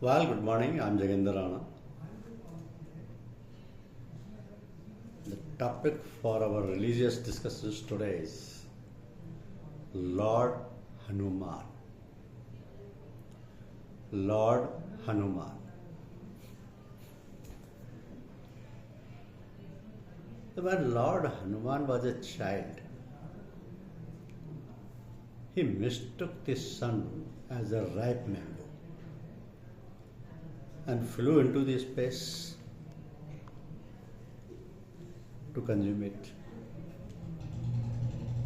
Well, good morning. I'm Jagendra Rana. The topic for our religious discussions today is Lord Hanuman. Lord Hanuman. When Lord Hanuman was a child, he mistook the sun as a ripe mango and flew into the space to consume it.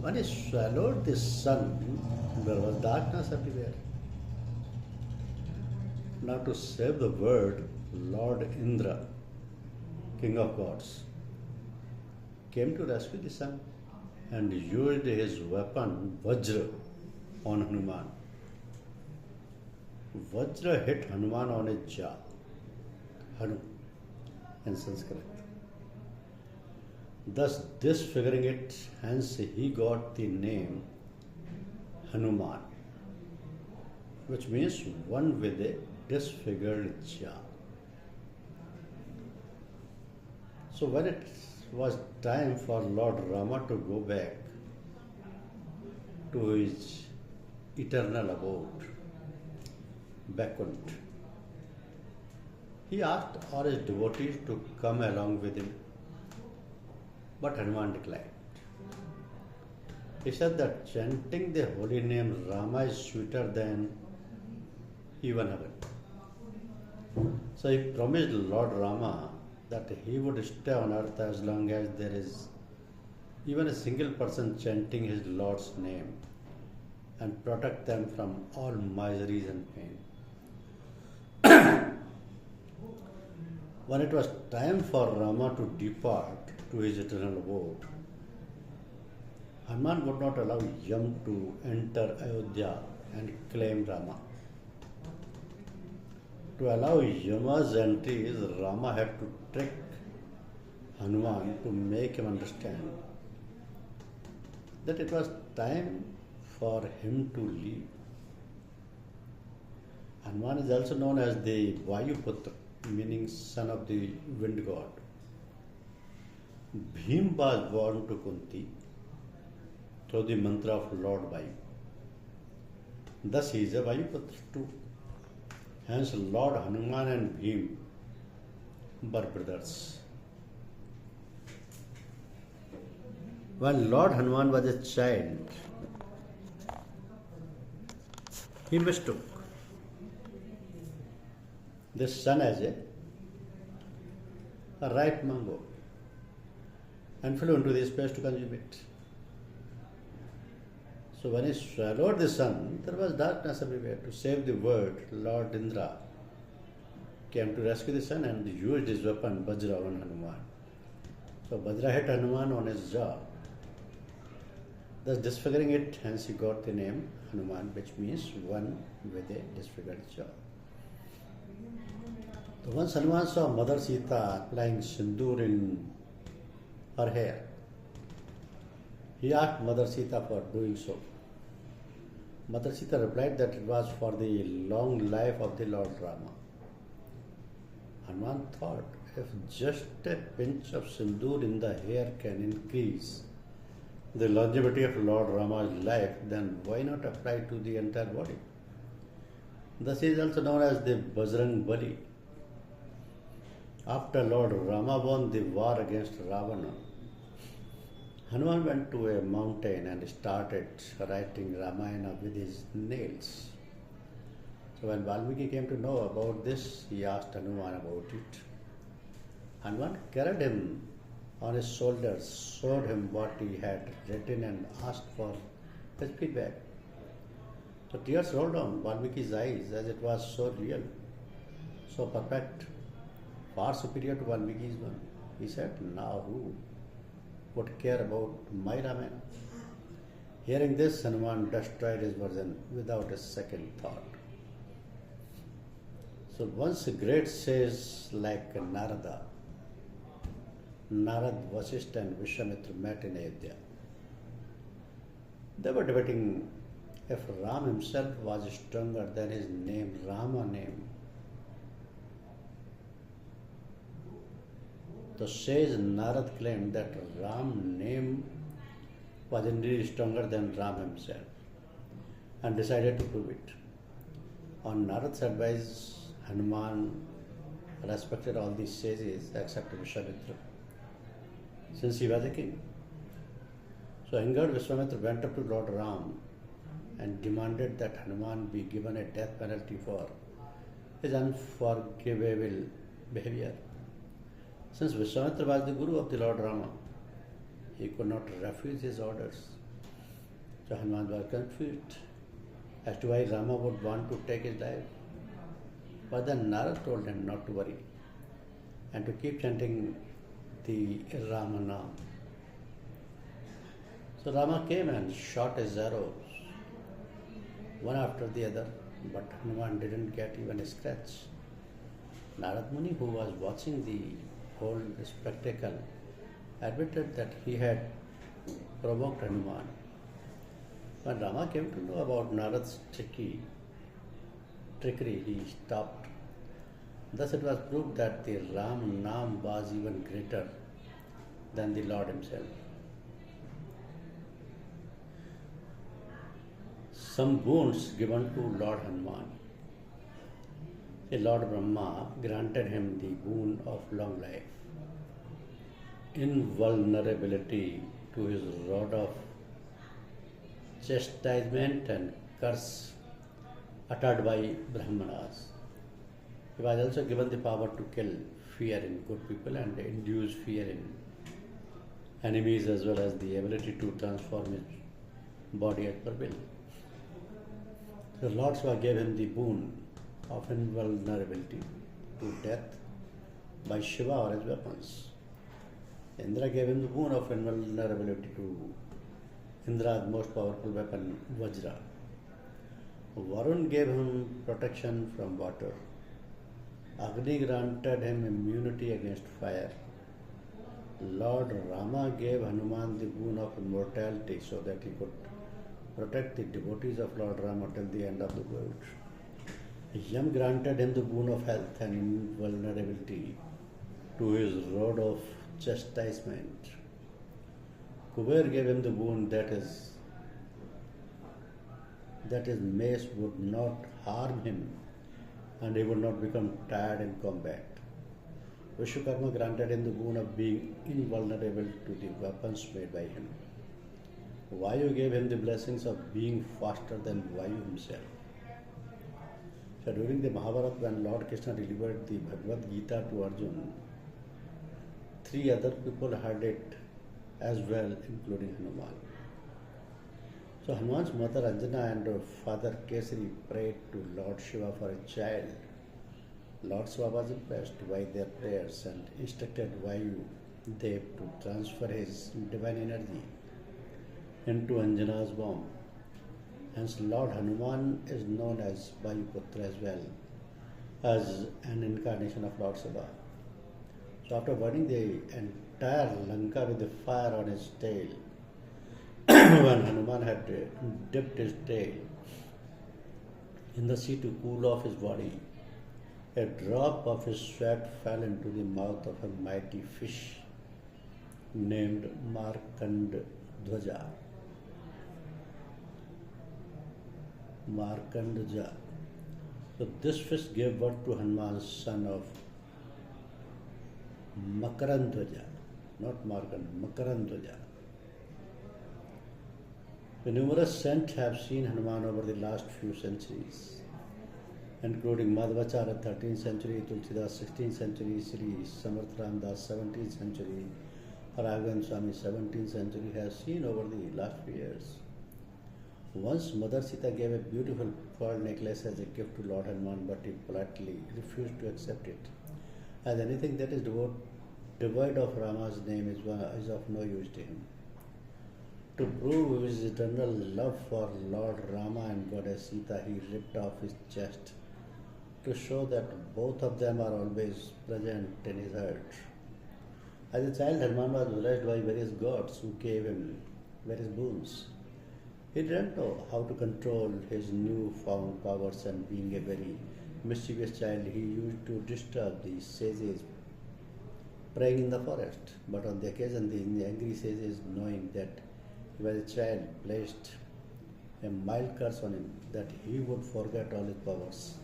When he swallowed the sun, there was darkness everywhere. Now, to save the world, Lord Indra, king of gods, came to rescue the sun and used his weapon Vajra on Hanuman. Vajra hit Hanuman on his jaw, Hanu in Sanskrit, thus disfiguring it, hence he got the name Hanuman, which means one with a disfigured jaw. So when it was time for Lord Rama to go back to his eternal abode, Vaikuntha, he asked all his devotees to come along with him, but Hanuman declined. He said that chanting the holy name Rama is sweeter than even heaven. So he promised Lord Rama that he would stay on earth as long as there is even a single person chanting his Lord's name and protect them from all miseries and pain. When it was time for Rama to depart to his eternal abode, Hanuman would not allow Yam to enter Ayodhya and claim Rama. To allow Yama's entry, Rama had to trick Hanuman to make him understand that it was time for him to leave. Hanuman is also known as the Vayuputra, meaning son of the wind god. Bhim was born to Kunti through the mantra of Lord Vayu. Thus he is a Vayuputra too. Hence Lord Hanuman and Bhim were brothers. When Lord Hanuman was a child, he mistook this sun as a ripe mango and flew into the space to consume it. So when he swallowed the sun, there was darkness everywhere. To save the world, Lord Indra came to rescue the sun and used his weapon Vajra on Hanuman. So Vajra hit Hanuman on his jaw, thus disfiguring it, hence he got the name Hanuman, which means one with a disfigured jaw. So once Hanuman saw Mother Sita applying sindoor in her hair, he asked Mother Sita for doing so. Mother Sita replied that it was for the long life of the Lord Rama. Hanuman thought, if just a pinch of sindoor in the hair can increase the longevity of Lord Rama's life, then why not apply to the entire body? Thus he is also known as the Bajrang Bali. After Lord Rama won the war against Ravana, Hanuman went to a mountain and started writing Ramayana with his nails. So when Valmiki came to know about this, he asked Hanuman about it. Hanuman carried him on his shoulders, showed him what he had written and asked for his feedback. So tears rolled down Valmiki's eyes as it was so real, so perfect, far superior to Valmiki's one. He said, now who would care about my Ramayana? Hearing this, Hanuman destroyed his version without a second thought. So once a great sage like Narada, Narad, Vasishtha and Vishwamitra met in Ayodhya. They were debating if Ram himself was stronger than his name, Rama name, The sage Narad claimed that Ram's name was indeed stronger than Ram himself and decided to prove it. On Narad's advice, Hanuman respected all these sages except Vishwamitra, since he was a king. So angered, Vishwamitra went up to Lord Ram and demanded that Hanuman be given a death penalty for his unforgivable behavior. Since Vishwamitra was the guru of the Lord Rama, he could not refuse his orders. So Hanuman was confused as to why Rama would want to take his life. But then Narad told him not to worry and to keep chanting the Rama Naam. So Rama came and shot his arrows one after the other, but Hanuman didn't get even a scratch. Narad Muni, who was watching the whole spectacle, admitted that he had provoked Hanuman. When Rama came to know about Narad's trickery, he stopped. Thus it was proved that the Ram Naam was even greater than the Lord himself. Some boons given to Lord Hanuman. The Lord Brahma granted him the boon of long life, invulnerability to his rod of chastisement and curse uttered by Brahmanas. He was also given the power to kill fear in good people and induce fear in enemies, as well as the ability to transform his body as per will. The Lord Shiva gave him the boon of invulnerability to death by Shiva or his weapons. Indra gave him the boon of invulnerability to Indra's most powerful weapon, Vajra. Varun gave him protection from water. Agni granted him immunity against fire. Lord Rama gave Hanuman the boon of immortality so that he could protect the devotees of Lord Rama till the end of the world. Yam granted him the boon of health and invulnerability to his rod of chastisement. Kuber gave him the boon that his mace would not harm him and he would not become tired in combat. Vishwakarma granted him the boon of being invulnerable to the weapons made by him. Vayu gave him the blessings of being faster than Vayu himself. So during the Mahabharata, when Lord Krishna delivered the Bhagavad Gita to Arjuna, 3 other people heard it as well, including Hanuman. So Hanuman's mother Anjana and father Kesari prayed to Lord Shiva for a child. Lord Shiva was impressed by their prayers and instructed Vayu Dev to transfer his divine energy into Anjana's womb. Hence Lord Hanuman is known as Vayuputra as well as an incarnation of Lord Shiva. So after burning the entire Lanka with the fire on his tail, when Hanuman had dipped his tail in the sea to cool off his body, a drop of his sweat fell into the mouth of a mighty fish named Markandadwaja. So this fish gave birth to Hanuman's son of Makarandwaja, not Markand, Makarandwaja. The numerous saints have seen Hanuman over the last few centuries, including Madhvacharya 13th century, Tulsidas 16th century, Sri Samarth Ramdas 17th century, Raghavan Swami 17th century has seen over the last few years. Once Mother Sita gave a beautiful pearl necklace as a gift to Lord Hanuman, but he politely refused to accept it, as anything that is devoid of Rama's name is of no use to him. To prove his eternal love for Lord Rama and Goddess Sita, he ripped off his chest to show that both of them are always present in his heart. As a child, Hanuman was blessed by various gods who gave him various boons. He didn't know how to control his newfound powers, and being a very mischievous child, he used to disturb the sages praying in the forest. But on the occasion, the angry sages, knowing that he was a child, placed a mild curse on him that he would forget all his powers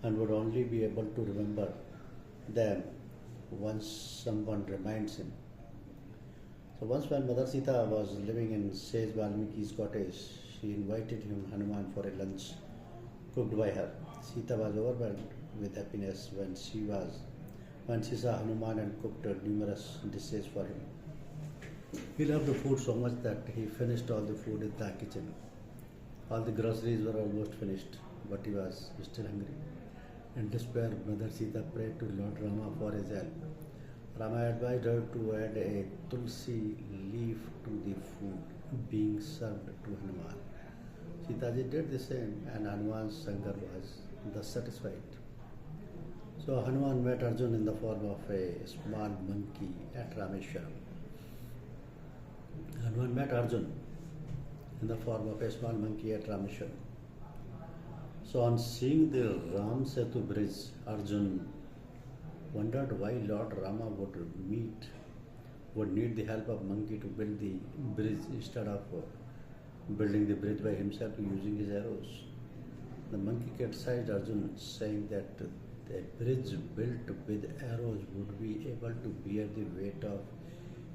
and would only be able to remember them once someone reminds him. So once when Mother Sita was living in Sage Valmiki's cottage, she invited him Hanuman for a lunch cooked by her. Sita was overwhelmed with happiness when she saw Hanuman and cooked numerous dishes for him. He loved the food so much that he finished all the food in the kitchen. All the groceries were almost finished, but he was still hungry. In despair, Mother Sita prayed to Lord Rama for his help. Rama advised her to add a tulsi leaf to the food being served to Hanuman. Sitaji did the same, and Hanuman's hunger was thus satisfied. So Hanuman met Arjun in the form of a small monkey at Rameshwaram. Hanuman met Arjun in the form of a small monkey at Rameshwaram. So on seeing the Ram Setu bridge, Arjun wondered why Lord Rama would need the help of monkey to build the bridge instead of building the bridge by himself using his arrows. The monkey criticized Arjun, saying that a bridge built with arrows would be able to bear the weight of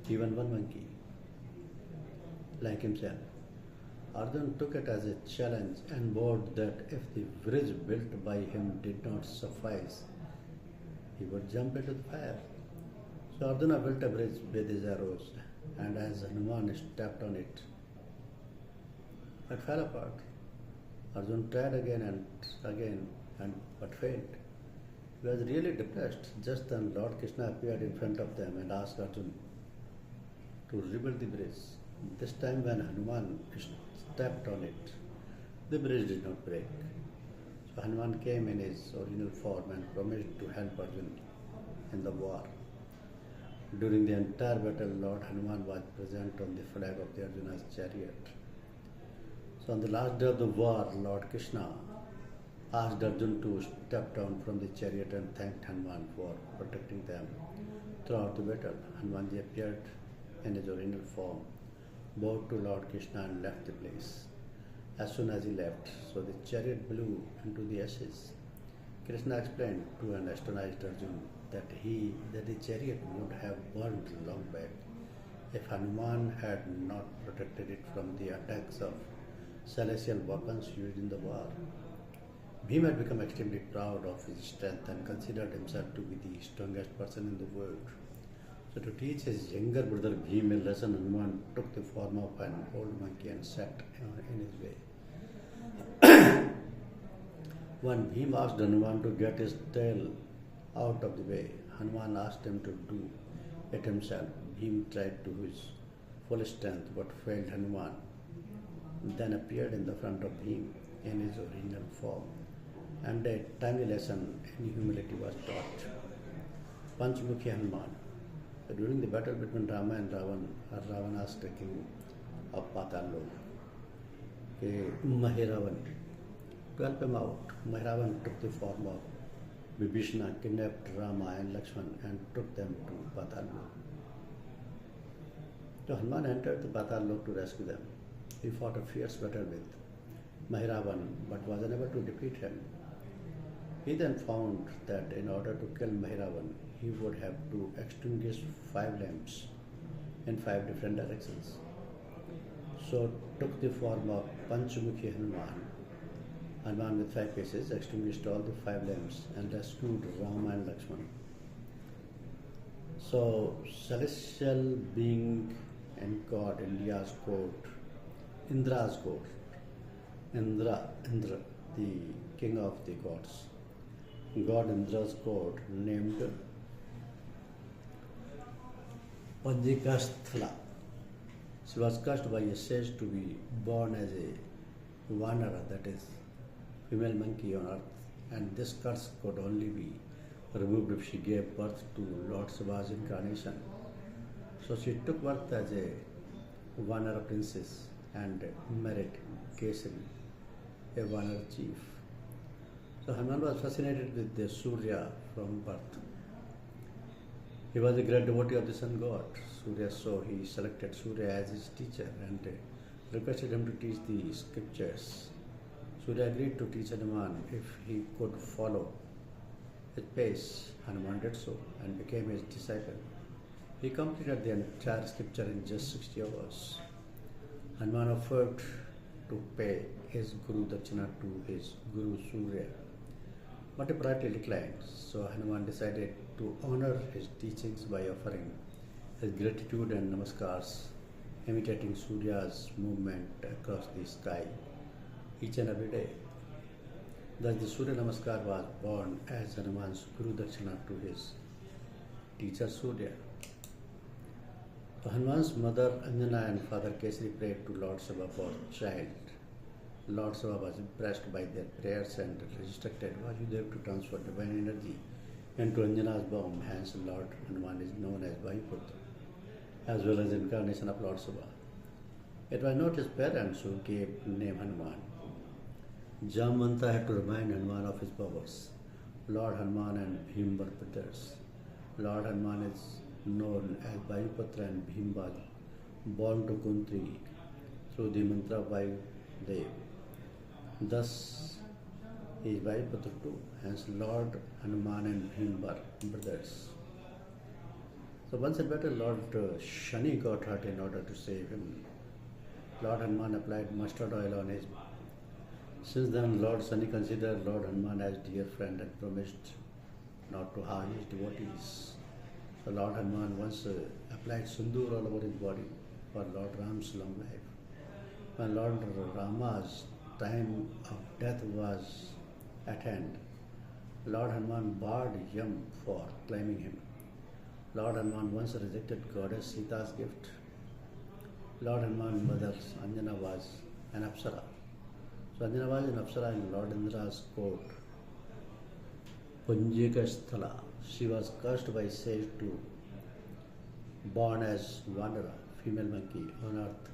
even one monkey like himself. Arjun took it as a challenge and vowed that if the bridge built by him did not suffice, he would jump into the fire. So Arjuna built a bridge with his arrows, and as Hanuman stepped on it, it fell apart. Arjun tried again but failed. He was really depressed. Just then Lord Krishna appeared in front of them and asked Arjun to rebuild the bridge. This time when Hanuman stepped on it, the bridge did not break. So Hanuman came in his original form and promised to help Arjun in the war. During the entire battle, Lord Hanuman was present on the flag of the Arjuna's chariot. So on the last day of the war, Lord Krishna asked Arjun to step down from the chariot and thanked Hanuman for protecting them throughout the battle. Hanumanji appeared in his original form, bowed to Lord Krishna and left the place. As soon as he left, so the chariot blew into the ashes. Krishna explained to an astonished Arjun that the chariot would have burned long back if Hanuman had not protected it from the attacks of celestial weapons used in the war. Bhima had become extremely proud of his strength and considered himself to be the strongest person in the world. So to teach his younger brother Bhima a lesson, Hanuman took the form of an old monkey and sat in his way. When Bhima asked Hanuman to get his tail out of the way, Hanuman asked him to do it himself. Bhima tried to his full strength but failed. Hanuman then appeared in the front of Bhima in his original form, and a timely lesson in humility was taught. Panchmukhi Hanuman. During the battle between Rama and Ravana asked the king of Patal Lok, Mahiravan, to help him out. Mahiravan took the form of Vibhishana, kidnapped Rama and Lakshman and took them to Patal Lok. So Hanuman entered the Patal Lok to rescue them. He fought a fierce battle with Mahiravan but was unable to defeat him. He then found that in order to kill Mahiravan, he would have to extinguish 5 lamps in 5 different directions. So took the form of Panchmukhi Hanuman. Hanuman with 5 faces extinguished all the 5 lamps and rescued Rama and Lakshman. So celestial being and God, India's court, Indra's court, Indra, the king of the gods. God Indra's court named Panjikasthala. She was cursed by a sage to be born as a Vanara, that is, female monkey on earth, and this curse could only be removed if she gave birth to Lord Shiva's incarnation. So she took birth as a Vanara princess and married Kesari, a Vanara chief. So Hanuman was fascinated with the Surya from birth. He was a great devotee of the sun god Surya, so he selected Surya as his teacher and requested him to teach the scriptures. Surya agreed to teach Hanuman if he could follow his pace. Hanuman did so and became his disciple. He completed the entire scripture in just 60 hours. Hanuman offered to pay his Guru Dakshina to his Guru Surya, but he politely declined. So Hanuman decided to honor his teachings by offering his gratitude and namaskars, imitating Surya's movement across the sky each and every day. Thus the Surya Namaskar was born as Hanuman's Guru Dakshina to his teacher Surya. Hanuman's mother Anjana and father Kesari prayed to Lord Shiva for child. Lord Shiva was impressed by their prayers and instructed Vasudev to transfer divine energy into Anjana's womb. Hence, Lord Hanuman is known as Vayuputra, as well as incarnation of Lord Shiva. It was not his parents who gave name Hanuman. Jamanta had to remind Hanuman of his powers. Lord Hanuman and Bhim were brothers. Lord Hanuman is known as Vayuputra and Bhim was born to Kuntri through the mantra Vayudev. Thus, he is Vayuputra too. Hence, Lord Hanuman and Bhim were brothers. So once in battle, Lord Shani got hurt. In order to save him, Lord Hanuman applied mustard oil on his. Since then, Lord Shani considered Lord Hanuman as dear friend and promised not to harm his devotees. So Lord Hanuman once applied sindoor all over his body for Lord Ram's long life. When Lord Rama's time of death was at hand, Lord Hanuman barred Yam for claiming him. Lord Hanuman once rejected goddess Sita's gift. Lord Hanuman's mother Anjana was an Apsara. So Anjana was an Apsara in Lord Indra's court, Punjika Sthala. She was cursed by sage to born as wanderer, female monkey on earth,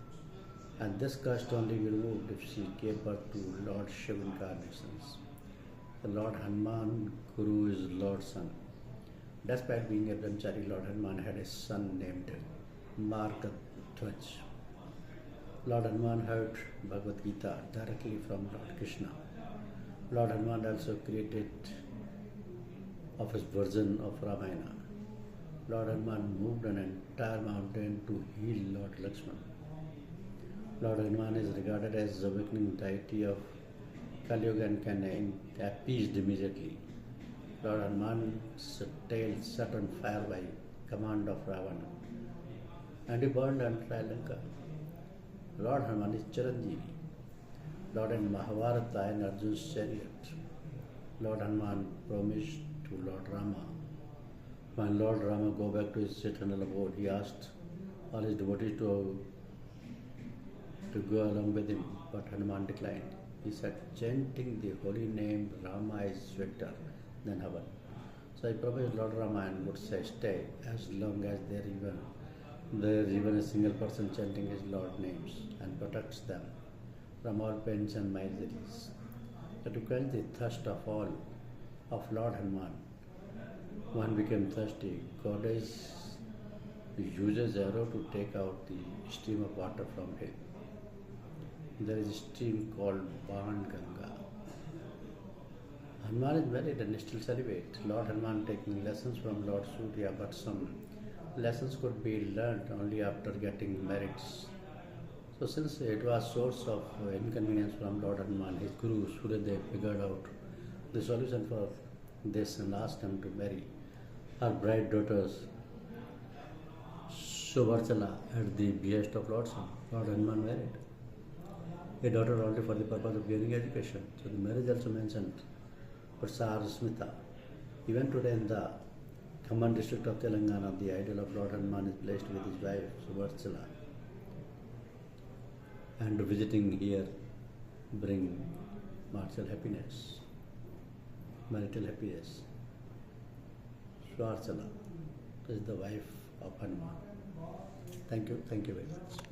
and this curse only be removed if she gave birth to Lord Shiva incarnations. The Lord Hanuman Guru is Lord's son. Despite being a brahmachari, Lord Hanuman had a son named Margadhwaj. Lord Hanuman heard Bhagavad Gita directly from Lord Krishna. Lord Hanuman also created of his version of Ramayana. Lord Hanuman moved an entire mountain to heal Lord Lakshman. Lord Hanuman is regarded as the awakening deity of Kali Yuga and can be appeased immediately. Lord Hanuman's tail set on fire by command of Ravana, and he burned entire Lanka. Lord Hanuman is Chiranjeevi. Lord and Mahabharata and Arjun's chariot. Lord Hanuman promised to Lord Rama. When Lord Rama go back to his eternal abode, he asked all his devotees to go along with him, but Hanuman declined. He said, chanting the holy name Rama is sweeter than heaven. So I promised Lord Rama and would say, stay as long as there is even a single person chanting his Lord names and protects them from all pains and miseries. So to quench the thirst of all of Lord Hanuman, one became thirsty. Goddess uses arrow to take out the stream of water from him. There is a stream called Ban Ganga. Hanuman is married and still celibate. Lord Hanuman taking lessons from Lord Surya, but some lessons could be learned only after getting married. So since it was source of inconvenience from Lord Hanuman, his Guru Suryadev figured out the solution for this and asked him to marry her bride daughters Subharchala at the behest of Lord Shiva. Lord Hanuman married a daughter only for the purpose of gaining education. So the marriage also mentioned Prasar Smita. Even today in the Khamban district of Telangana, the idol of Lord Hanuman is blessed with his wife Subharchala. And visiting here bring marital happiness. Subharchala is the wife of Hanuman. Thank you very much.